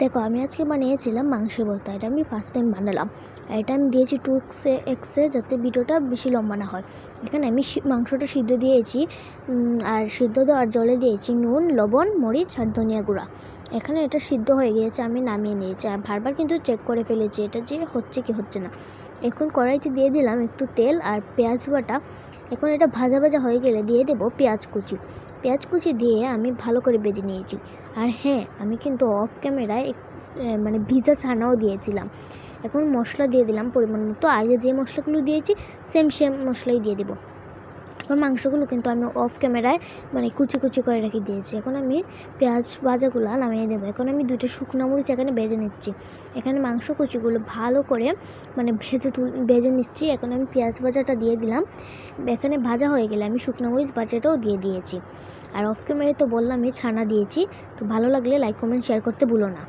দেখো, আমি আজকে বানিয়েছিলাম মাংসের ভর্তা। এটা আমি ফার্স্ট টাইম বানালাম। এটা আমি দিয়েছি 2x যাতে ভিডিওটা বেশি লম্বা না হয়। এখানে আমি মাংসটা সিদ্ধ দিয়েছি, আর সিদ্ধ দেওয়ার জলে দিয়েছি নুন, লবণ, মরিচ আর ধনিয়া গুঁড়া। এখানে এটা সিদ্ধ হয়ে গিয়েছে, আমি নামিয়ে নিয়েছি। আর বারবার কিন্তু চেক করে ফেলেছি এটা যে হচ্ছে কি হচ্ছে না। এখন কড়াইতে দিয়ে দিলাম একটু তেল আর পেঁয়াজ বাটা। এখন এটা ভাজা ভাজা হয়ে গেলে দিয়ে দেবো পেঁয়াজ কুচি দিয়ে আমি ভালো করে ভেজে নিয়েছি। আর হ্যাঁ, আমি কিন্তু অফ ক্যামেরায় মানে ভিজা ছানাও দিয়েছিলাম। এখন মশলা দিয়ে দিলাম পরিমাণ মতো। আগে যে মশলাগুলো দিয়েছি সেম মশলাই দিয়ে দেবো। এখন মাংসগুলো কিন্তু আমি অফ ক্যামেরায় মানে কুচি করে রেখে দিয়েছি। এখন আমি পেঁয়াজ ভাজাগুলো নামিয়ে দেবো। এখন আমি 2টা শুকনো মরিচ এখানে ভেজে নিচ্ছি। এখানে মাংস কুচিগুলো ভালো করে মানে ভেজে নিচ্ছি। এখন আমি পেঁয়াজ ভাজাটা দিয়ে দিলাম। এখানে ভাজা হয়ে গেলে আমি শুকনো মরিচ ভাজাটাও দিয়ে দিয়েছি। আর অফ ক্যামেরায় তো বললামই ছানা দিয়েছি। তো ভালো লাগলে লাইক, কমেন্ট, শেয়ার করতে ভুলো না।